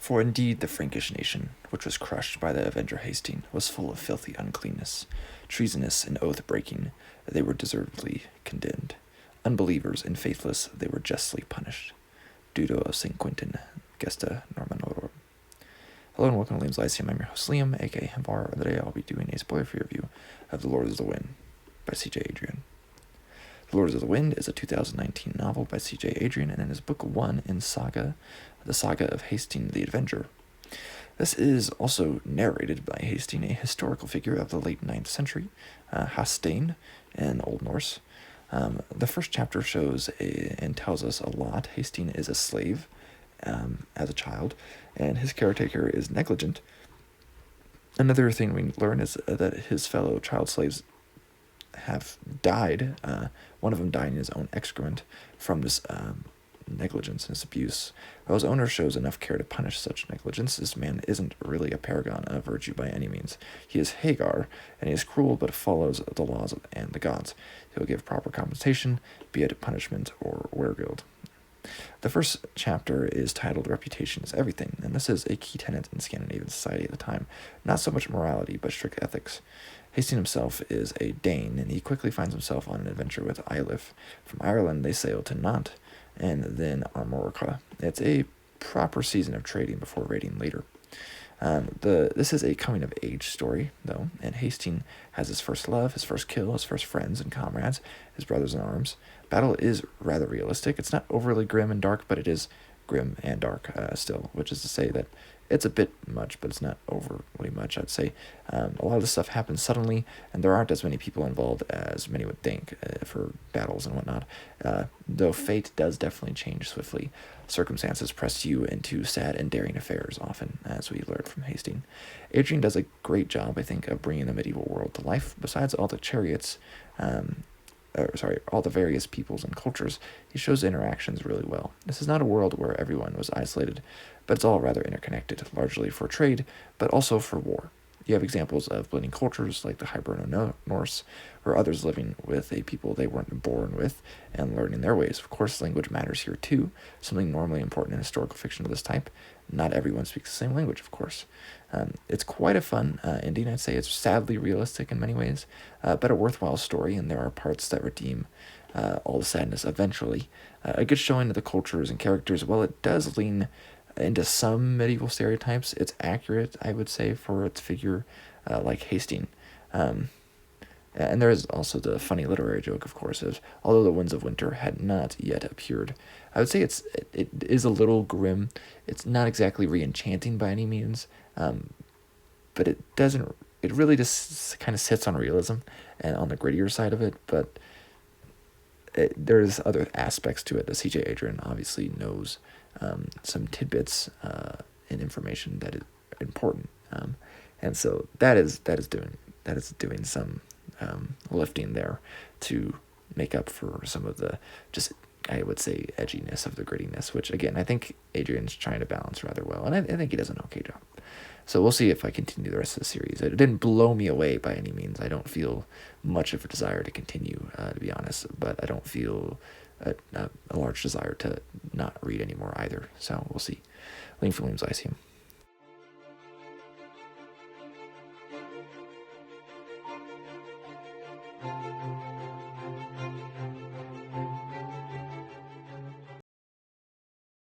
For indeed the Frankish nation, which was crushed by the Avenger Hasting, was full of filthy uncleanness, treasonous and oath-breaking, they were deservedly condemned. Unbelievers and faithless, they were justly punished. Dudo of St. Quentin, Gesta Normanorum. Hello and welcome to Liam's Lyceum. I'm your host Liam, aka Var, and today I'll be doing a spoiler-free review of The Lords of the Wind by C.J. Adrien. The Lords of the Wind is a 2019 novel by C.J. Adrien, and it is book 1 in the saga of Hasting the Avenger. This is also narrated by Hasting, a historical figure of the late 9th century, Hasting in Old Norse. The first chapter shows and tells us a lot. Hasting is a slave as a child, and his caretaker is negligent. Another thing we learn is that his fellow child slaves have died, one of them dying in his own excrement from this negligence and this abuse. While his owner shows enough care to punish such negligence, this man isn't really a paragon of virtue by any means. He is Hagar, and he is cruel but follows the laws and the gods. He'll give proper compensation, be it punishment or weregild. The first chapter is titled Reputation is Everything, and this is a key tenet in Scandinavian society at the time. Not so much morality, but strict ethics. Hasting himself is a Dane, and he quickly finds himself on an adventure with Eilif. From Ireland, they sail to Nantes, and then Armorica. It's a proper season of trading before raiding later. This is a coming-of-age story, though, and Hasting has his first love, his first kill, his first friends and comrades, his brothers in arms. Battle is rather realistic. It's not overly grim and dark, but it is grim and dark still, which is to say that it's a bit much, but it's not overly much, I'd say. A lot of this stuff happens suddenly, and there aren't as many people involved as many would think for battles and whatnot, though fate does definitely change swiftly. Circumstances press you into sad and daring affairs often, as we learned from Hasting. Adrien does a great job, I think, of bringing the medieval world to life. Besides all the chariots, all the various peoples and cultures, he shows interactions really well. This is not a world where everyone was isolated, but it's all rather interconnected, largely for trade, but also for war. You have examples of blending cultures like the Hiberno-Norse, or others living with a people they weren't born with and learning their ways. Of course, language matters here too, something normally important in historical fiction of this type. Not everyone speaks the same language, of course. It's quite a fun ending. I'd say it's sadly realistic in many ways, but a worthwhile story, and there are parts that redeem all the sadness eventually. A good showing of the cultures and characters. While it does lean into some medieval stereotypes, it's accurate, I would say, for its figure like Hasting. And there is also the funny literary joke, of course, of although the Winds of Winter had not yet appeared. I would say it is a little grim. It's not exactly re-enchanting by any means, but it really just kind of sits on realism and on the grittier side of it, but there's other aspects to it that C.J. Adrien obviously knows some tidbits and information that is important, and so that is doing some lifting there to make up for some of the, just I would say, edginess of the grittiness, which again I think Adrien's trying to balance rather well, and I think he does an okay job. So we'll see if I continue the rest of the series. It didn't blow me away by any means. I don't feel much of a desire to continue, to be honest, but I don't feel a large desire to not read anymore either. So we'll see. Liam from Liam's Lyceum.